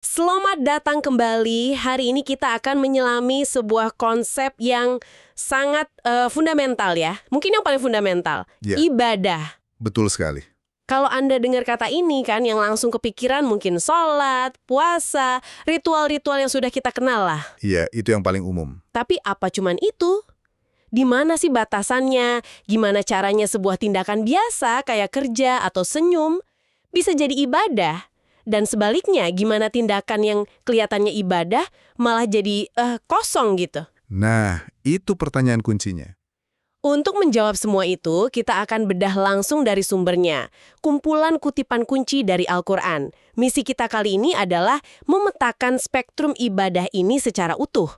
Selamat datang kembali. Hari ini kita akan menyelami sebuah konsep yang sangat fundamental ya. Mungkin yang paling fundamental, Ya, ibadah. betul sekali. Kalau Anda dengar kata ini kan yang langsung kepikiran mungkin sholat, puasa, ritual-ritual yang sudah kita kenal lah. Iya, itu yang paling umum. Tapi apa cuman itu? Di mana sih batasannya? Gimana caranya sebuah tindakan biasa kayak kerja atau senyum bisa jadi ibadah? Dan sebaliknya, gimana tindakan yang kelihatannya ibadah malah jadi kosong gitu? Nah, itu pertanyaan kuncinya. Untuk menjawab semua itu, kita akan bedah langsung dari sumbernya. Kumpulan kutipan kunci dari Al-Quran. Misi kita kali ini adalah memetakan spektrum ibadah ini secara utuh.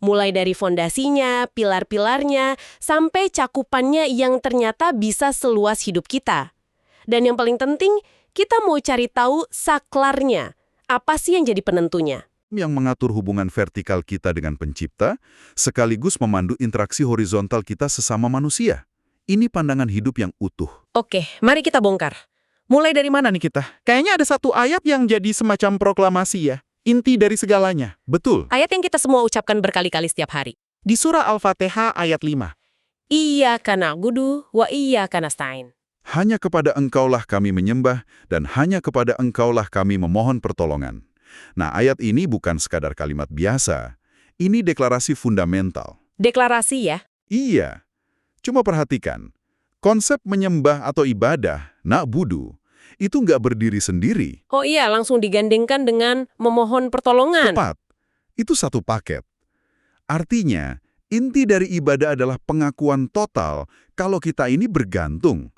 Mulai dari fondasinya, pilar-pilarnya, sampai cakupannya yang ternyata bisa seluas hidup kita. Dan yang paling penting, kita mau cari tahu saklarnya. Apa sih yang jadi penentunya? Yang mengatur hubungan vertikal kita dengan pencipta, sekaligus memandu interaksi horizontal kita sesama manusia. Ini pandangan hidup yang utuh. Oke, mari kita bongkar. Mulai dari mana nih kita? Kayaknya ada satu ayat yang jadi semacam proklamasi ya. Inti dari segalanya. Betul. Ayat yang kita semua ucapkan berkali-kali setiap hari. Di surah Al-Fatihah ayat 5. Iyyaka na'budu wa iyyaka nasta'in. Hanya kepada Engkaulah kami menyembah, dan hanya kepada Engkaulah kami memohon pertolongan. Nah, ayat ini bukan sekadar kalimat biasa. Ini deklarasi fundamental. Deklarasi ya. Iya. Cuma perhatikan, konsep menyembah atau ibadah, na'budu, itu nggak berdiri sendiri. Oh iya, langsung digandengkan dengan memohon pertolongan. Tepat. Itu satu paket. Artinya, inti dari ibadah adalah pengakuan total kalau kita ini bergantung.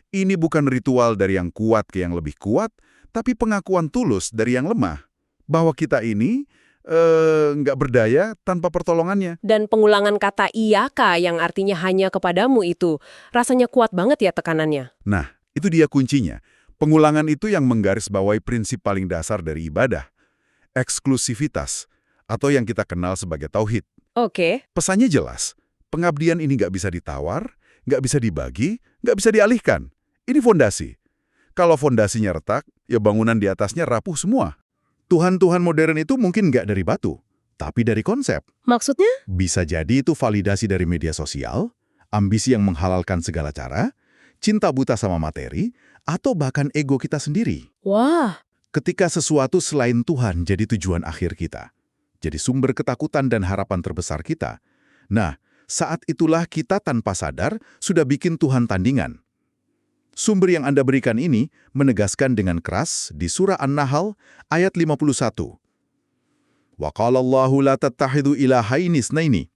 Ini bukan ritual dari yang kuat ke yang lebih kuat, tapi pengakuan tulus dari yang lemah. Bahwa kita ini nggak berdaya tanpa pertolongannya. Dan pengulangan kata iyaka yang artinya hanya kepadamu itu, rasanya kuat banget ya tekanannya. Nah, itu dia kuncinya. Pengulangan itu yang menggarisbawahi prinsip paling dasar dari ibadah. Eksklusivitas, atau yang kita kenal sebagai tauhid. Oke. Pesannya jelas, pengabdian ini nggak bisa ditawar, nggak bisa dibagi, nggak bisa dialihkan. Ini fondasi. Kalau fondasinya retak, ya bangunan di atasnya rapuh semua. Tuhan-Tuhan modern itu mungkin nggak dari batu, tapi dari konsep. Maksudnya? Bisa jadi itu validasi dari media sosial, ambisi yang menghalalkan segala cara, cinta buta sama materi, atau bahkan ego kita sendiri. Wah. Ketika sesuatu selain Tuhan jadi tujuan akhir kita, jadi sumber ketakutan dan harapan terbesar kita. Nah, saat itulah kita tanpa sadar sudah bikin Tuhan tandingan. Sumber yang Anda berikan ini menegaskan dengan keras di surah An-Nahl ayat 51. Wa qala Allahu la tattakhidhu ilahaini itsnaini,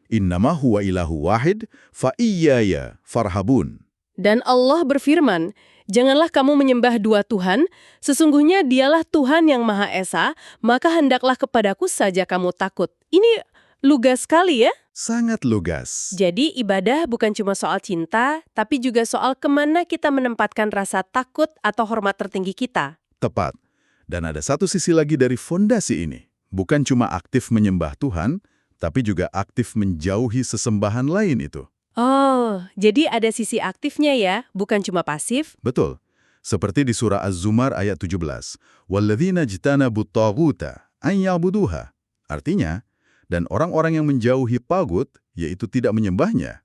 innama huwa ilahu wahid fa iyaya farhabun. Dan Allah berfirman, janganlah kamu menyembah dua Tuhan, sesungguhnya dialah Tuhan yang Maha Esa, maka hendaklah kepadaku saja kamu takut. Ini lugas sekali ya. Sangat lugas. Jadi ibadah bukan cuma soal cinta, tapi juga soal kemana kita menempatkan rasa takut atau hormat tertinggi kita. Tepat. Dan ada satu sisi lagi dari fondasi ini. Bukan cuma aktif menyembah Tuhan, tapi juga aktif menjauhi sesembahan lain itu. Oh, jadi ada sisi aktifnya ya, bukan cuma pasif. Betul. Seperti di surah Az-Zumar ayat 17. وَالَّذِينَ اجْتَنَبُوا الطَّاغُوتَ أَن يَعْبُدُوهَا. Artinya, dan orang-orang yang menjauhi tagut, yaitu tidak menyembahnya.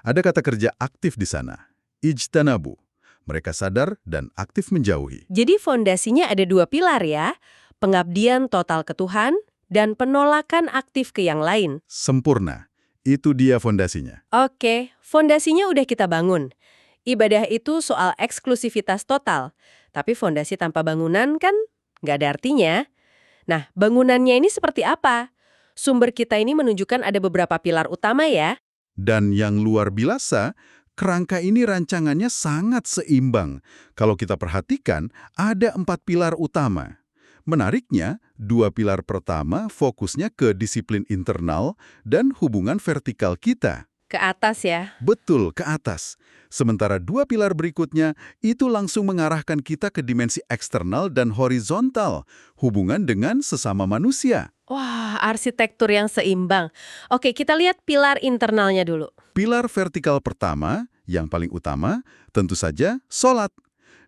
Ada kata kerja aktif di sana. Ijtanabu. Mereka sadar dan aktif menjauhi. Jadi fondasinya ada dua pilar ya, pengabdian total ke Tuhan dan penolakan aktif ke yang lain. Sempurna. Itu dia fondasinya. Oke, fondasinya udah kita bangun. Ibadah itu soal eksklusivitas total, tapi fondasi tanpa bangunan kan nggak ada artinya. Nah, bangunannya ini seperti apa? Sumber kita ini menunjukkan ada beberapa pilar utama ya. Dan yang luar biasa, kerangka ini rancangannya sangat seimbang. Kalau kita perhatikan, ada 4 pilar utama. Menariknya, 2 pilar pertama fokusnya ke disiplin internal dan hubungan vertikal kita. Ke atas ya. Betul, ke atas. Sementara 2 pilar berikutnya itu langsung mengarahkan kita ke dimensi eksternal dan horizontal, hubungan dengan sesama manusia. Wah, arsitektur yang seimbang. Oke, kita lihat pilar internalnya dulu. Pilar vertikal pertama, yang paling utama, tentu saja sholat.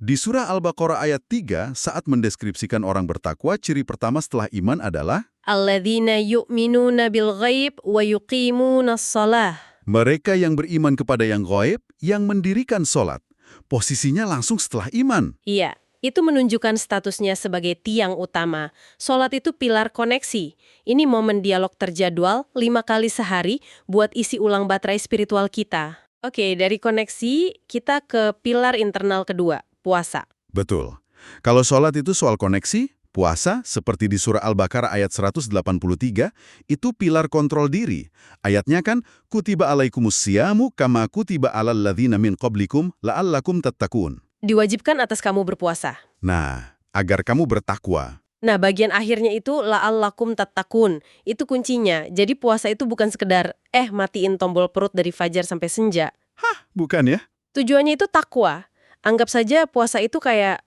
Di surah Al-Baqarah ayat 3, saat mendeskripsikan orang bertakwa, ciri pertama setelah iman adalah Alladzina yu'minuna bil ghaib wa yuqimunas shalah. mereka yang beriman kepada yang gaib, yang mendirikan sholat. Posisinya langsung setelah iman. Iya, itu menunjukkan statusnya sebagai tiang utama. Sholat itu pilar koneksi. Ini momen dialog terjadwal 5 kali sehari buat isi ulang baterai spiritual kita. Oke, dari koneksi kita ke pilar internal kedua, puasa. Betul. Kalau sholat itu soal koneksi, puasa, seperti di surah Al-Baqarah ayat 183, itu pilar kontrol diri. Ayatnya kan, kutiba alaikumus siyamu kama kutiba alal ladzina min qablikum la'allakum tattaqun. Diwajibkan atas kamu berpuasa. Nah, agar kamu bertakwa. Nah, bagian akhirnya itu la'allakum tattaqun. Itu kuncinya. Jadi puasa itu bukan sekedar, matiin tombol perut dari fajar sampai senja. Bukan ya? Tujuannya itu takwa. Anggap saja puasa itu kayak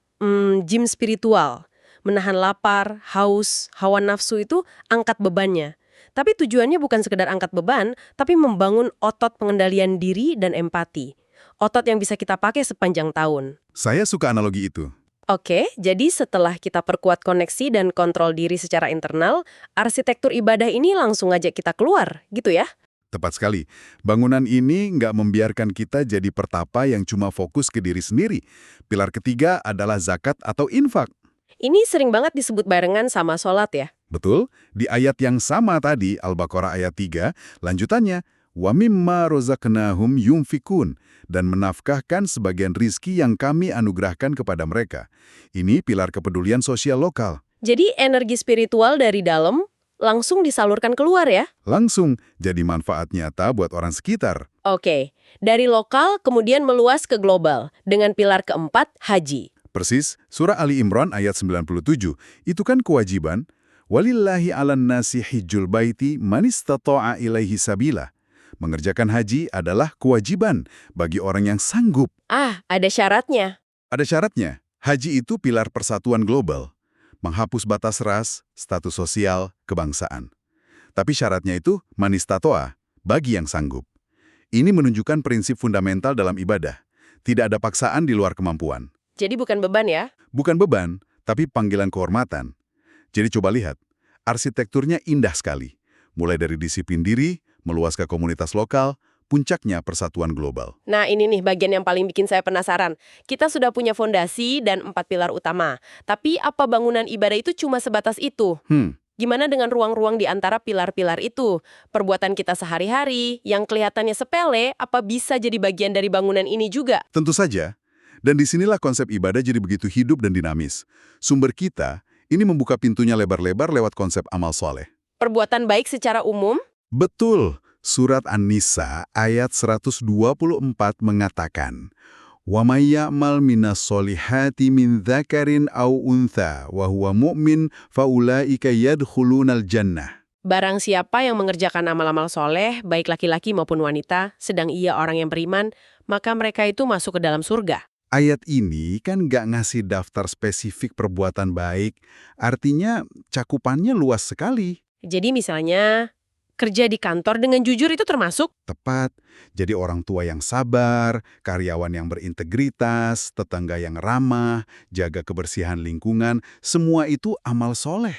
gym spiritual. Menahan lapar, haus, hawa nafsu itu angkat bebannya. Tapi tujuannya bukan sekedar angkat beban, tapi membangun otot pengendalian diri dan empati. Otot yang bisa kita pakai sepanjang tahun. Saya suka analogi itu. Oke, jadi setelah kita perkuat koneksi dan kontrol diri secara internal, arsitektur ibadah ini langsung ngajak kita keluar, gitu ya? Tepat sekali. Bangunan ini nggak membiarkan kita jadi pertapa yang cuma fokus ke diri sendiri. Pilar ketiga adalah zakat atau infak. Ini sering banget disebut barengan sama sholat ya? Betul, di ayat yang sama tadi, Al-Baqarah ayat 3, lanjutannya, wa mimma rozaqnahum yunfikun, dan menafkahkan sebagian rizki yang kami anugerahkan kepada mereka. Ini pilar kepedulian sosial lokal. Jadi energi spiritual dari dalam langsung disalurkan keluar ya? Langsung jadi manfaat nyata buat orang sekitar. Oke, dari lokal kemudian meluas ke global dengan pilar keempat, haji. Persis, surah Ali Imran ayat 97, itu kan kewajiban. Walillahi 'alan nasi hijjul baiti man istata'a ilaihi sabila. Mengerjakan haji adalah kewajiban bagi orang yang sanggup. Ada syaratnya. Ada syaratnya. Haji itu pilar persatuan global. Menghapus batas ras, status sosial, kebangsaan. Tapi syaratnya itu man istata'a, bagi yang sanggup. Ini menunjukkan prinsip fundamental dalam ibadah. Tidak ada paksaan di luar kemampuan. Jadi bukan beban ya? Bukan beban, tapi panggilan kehormatan. Jadi coba lihat, arsitekturnya indah sekali. Mulai dari disiplin diri, meluas ke komunitas lokal, puncaknya persatuan global. Nah ini nih bagian yang paling bikin saya penasaran. Kita sudah punya fondasi dan 4 pilar utama. Tapi apa bangunan ibadah itu cuma sebatas itu? Gimana dengan ruang-ruang di antara pilar-pilar itu? Perbuatan kita sehari-hari, yang kelihatannya sepele, apa bisa jadi bagian dari bangunan ini juga? Tentu saja. Dan disinilah konsep ibadah jadi begitu hidup dan dinamis. Sumber kita, ini membuka pintunya lebar-lebar lewat konsep amal soleh. Perbuatan baik secara umum? Betul. Surat An-Nisa ayat 124 mengatakan, "Wa may ya'mal minas solihati min dzakarin aw untha wa huwa mu'min faulaika yadkhulunal jannah." Barang siapa yang mengerjakan amal-amal soleh, baik laki-laki maupun wanita, sedang ia orang yang beriman, maka mereka itu masuk ke dalam surga. Ayat ini kan nggak ngasih daftar spesifik perbuatan baik, artinya cakupannya luas sekali. Jadi misalnya, kerja di kantor dengan jujur itu termasuk? Tepat, jadi orang tua yang sabar, karyawan yang berintegritas, tetangga yang ramah, jaga kebersihan lingkungan, semua itu amal soleh.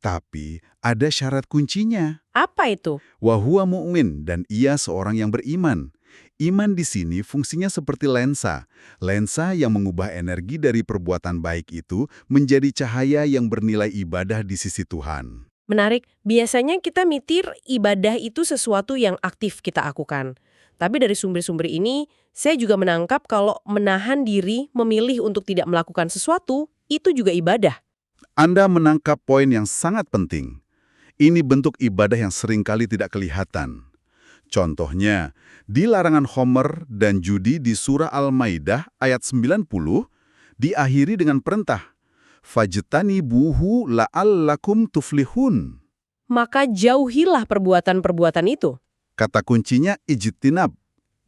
Tapi ada syarat kuncinya. Apa itu? Wa huwa mu'min, dan ia seorang yang beriman. Iman di sini fungsinya seperti lensa. Lensa yang mengubah energi dari perbuatan baik itu menjadi cahaya yang bernilai ibadah di sisi Tuhan. Menarik, biasanya kita mikir ibadah itu sesuatu yang aktif kita lakukan. Tapi dari sumber-sumber ini, saya juga menangkap kalau menahan diri memilih untuk tidak melakukan sesuatu, itu juga ibadah. Anda menangkap poin yang sangat penting. Ini bentuk ibadah yang seringkali tidak kelihatan. Contohnya, di larangan khamr dan judi di surah Al-Maidah ayat 90, diakhiri dengan perintah, "Fajtanibuhu la'allakum tuflihun." Maka jauhilah perbuatan-perbuatan itu. Kata kuncinya ijtinab,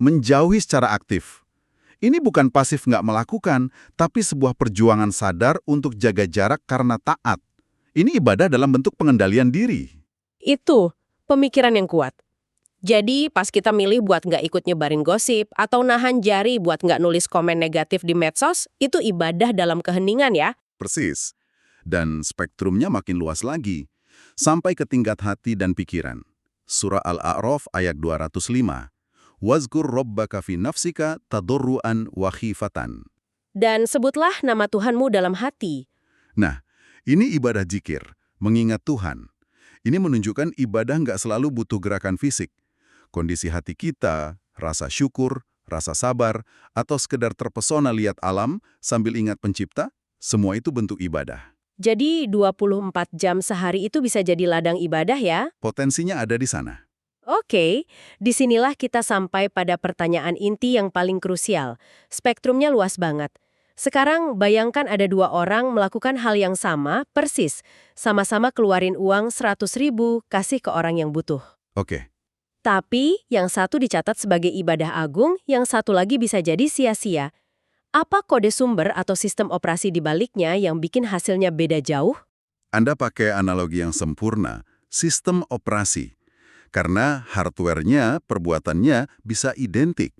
menjauhi secara aktif. Ini bukan pasif nggak melakukan, tapi sebuah perjuangan sadar untuk jaga jarak karena taat. Ini ibadah dalam bentuk pengendalian diri. Itu pemikiran yang kuat. Jadi pas kita milih buat nggak ikut nyebarin gosip atau nahan jari buat nggak nulis komen negatif di medsos, itu ibadah dalam keheningan ya. Persis. Dan spektrumnya makin luas lagi, sampai ke tingkat hati dan pikiran. Surah Al-A'raf ayat 205. Wazkur rabbaka fi nafsika tadurruan wa khifatan. Dan sebutlah nama Tuhanmu dalam hati. Nah, ini ibadah zikir, mengingat Tuhan. Ini menunjukkan ibadah nggak selalu butuh gerakan fisik. Kondisi hati kita, rasa syukur, rasa sabar, atau sekedar terpesona lihat alam sambil ingat pencipta, semua itu bentuk ibadah. Jadi 24 jam sehari itu bisa jadi ladang ibadah ya? Potensinya ada di sana. Oke, disinilah kita sampai pada pertanyaan inti yang paling krusial. Spektrumnya luas banget. Sekarang bayangkan ada dua orang melakukan hal yang sama, persis. Sama-sama keluarin uang 100.000 kasih ke orang yang butuh. Oke. Tapi yang satu dicatat sebagai ibadah agung, yang satu lagi bisa jadi sia-sia. Apa kode sumber atau sistem operasi di baliknya yang bikin hasilnya beda jauh? Anda pakai analogi yang sempurna, sistem operasi. Karena hardware-nya, perbuatannya bisa identik.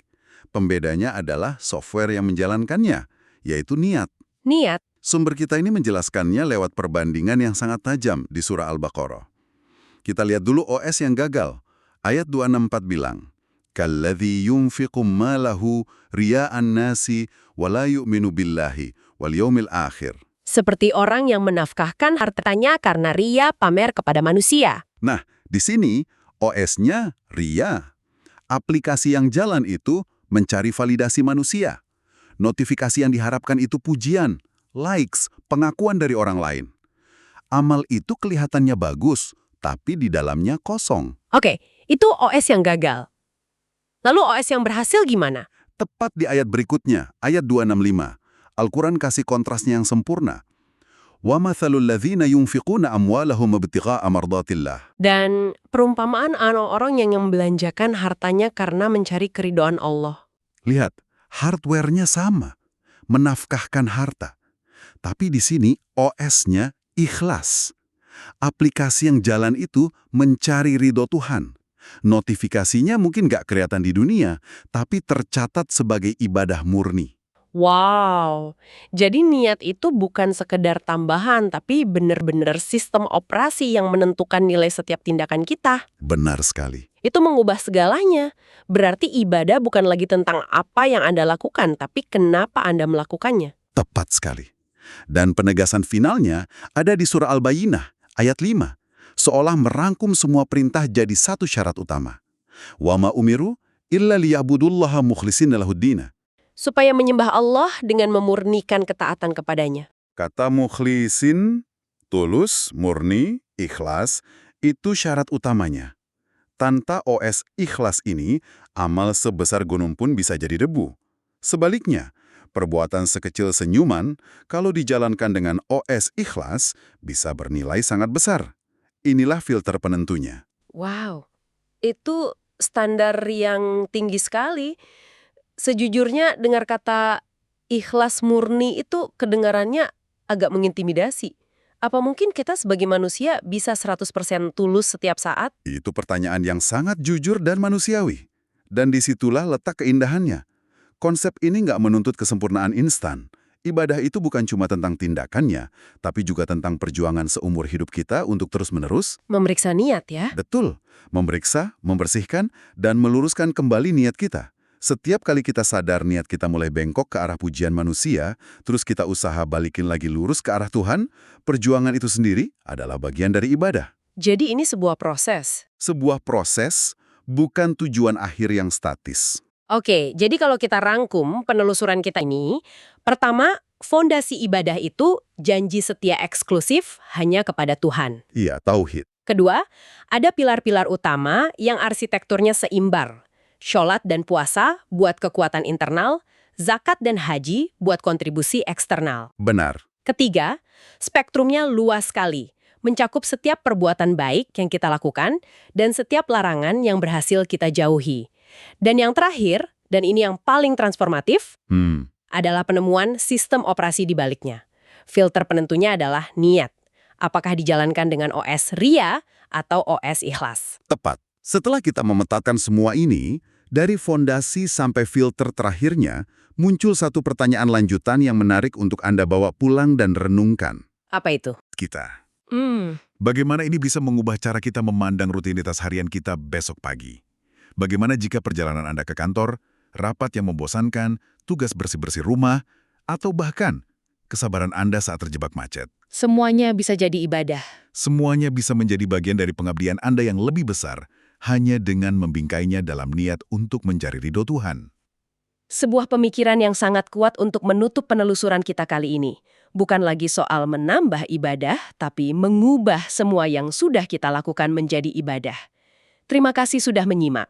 Pembedanya adalah software yang menjalankannya, yaitu niat. Niat. Sumber kita ini menjelaskannya lewat perbandingan yang sangat tajam di surah Al-Baqarah. Kita lihat dulu OS yang gagal. Ayat 264 bilang, Kalladzi yunfiqu malahu riya'an nasi wa la yu'minu billahi wal yaumil akhir. Seperti orang yang menafkahkan hartanya karena ria pamer kepada manusia. Nah, di sini OS-nya ria. Aplikasi yang jalan itu mencari validasi manusia. Notifikasi yang diharapkan itu pujian, likes, pengakuan dari orang lain. Amal itu kelihatannya bagus, tapi di dalamnya kosong. Oke, itu OS yang gagal. Lalu OS yang berhasil gimana? Tepat di ayat berikutnya, ayat 265, Al-Quran kasih kontrasnya yang sempurna. Wa mathalul ladzina yunfiquna amwalahum ibtigha'a mardatillah. Dan perumpamaan orang yang membelanjakan hartanya karena mencari keridhaan Allah. Lihat, hardware-nya sama, menafkahkan harta. Tapi di sini OS-nya ikhlas. Aplikasi yang jalan itu mencari ridho Tuhan. Notifikasinya mungkin nggak kelihatan di dunia, tapi tercatat sebagai ibadah murni. Wow, jadi niat itu bukan sekedar tambahan, tapi benar-benar sistem operasi yang menentukan nilai setiap tindakan kita. Benar sekali. Itu mengubah segalanya. Berarti ibadah bukan lagi tentang apa yang Anda lakukan, tapi kenapa Anda melakukannya. Tepat sekali. Dan penegasan finalnya ada di surah Al-Bayyinah, ayat 5. Seolah merangkum semua perintah jadi satu syarat utama. Wa ma umiru illa liya'budullaha mukhlishina lahuddina. Supaya menyembah Allah dengan memurnikan ketaatan kepadanya. Kata mukhlisin, tulus, murni, ikhlas, itu syarat utamanya. Tanpa OS ikhlas ini, amal sebesar gunung pun bisa jadi debu. Sebaliknya, perbuatan sekecil senyuman, kalau dijalankan dengan OS ikhlas, bisa bernilai sangat besar. Inilah filter penentunya. Wow, itu standar yang tinggi sekali. Sejujurnya dengar kata ikhlas murni itu kedengarannya agak mengintimidasi. Apa mungkin kita sebagai manusia bisa 100% tulus setiap saat? Itu pertanyaan yang sangat jujur dan manusiawi. Dan disitulah letak keindahannya. Konsep ini nggak menuntut kesempurnaan instan. Ibadah itu bukan cuma tentang tindakannya, tapi juga tentang perjuangan seumur hidup kita untuk terus-menerus. Memeriksa niat ya? Betul, memeriksa, membersihkan, dan meluruskan kembali niat kita. Setiap kali kita sadar niat kita mulai bengkok ke arah pujian manusia, terus kita usaha balikin lagi lurus ke arah Tuhan, perjuangan itu sendiri adalah bagian dari ibadah. Jadi ini sebuah proses. Sebuah proses, bukan tujuan akhir yang statis. Oke, jadi kalau kita rangkum penelusuran kita ini, pertama, fondasi ibadah itu janji setia eksklusif hanya kepada Tuhan. Iya, tauhid. Kedua, ada pilar-pilar utama yang arsitekturnya seimbar. Sholat dan puasa buat kekuatan internal, zakat dan haji buat kontribusi eksternal. Benar. Ketiga, spektrumnya luas sekali, mencakup setiap perbuatan baik yang kita lakukan dan setiap larangan yang berhasil kita jauhi. Dan yang terakhir, dan ini yang paling transformatif, adalah penemuan sistem operasi di baliknya. Filter penentunya adalah niat. Apakah dijalankan dengan OS ria atau OS ikhlas? Tepat. Setelah kita memetakan semua ini, dari fondasi sampai filter terakhirnya, muncul satu pertanyaan lanjutan yang menarik untuk Anda bawa pulang dan renungkan. Apa itu? Kita. Hmm, Bagaimana ini bisa mengubah cara kita memandang rutinitas harian kita besok pagi? Bagaimana jika perjalanan Anda ke kantor, rapat yang membosankan, tugas bersih-bersih rumah, atau bahkan kesabaran Anda saat terjebak macet? semuanya bisa jadi ibadah. Semuanya bisa menjadi bagian dari pengabdian Anda yang lebih besar, hanya dengan membingkainya dalam niat untuk mencari ridho Tuhan. Sebuah pemikiran yang sangat kuat untuk menutup penelusuran kita kali ini. Bukan lagi soal menambah ibadah, tapi mengubah semua yang sudah kita lakukan menjadi ibadah. Terima kasih sudah menyimak.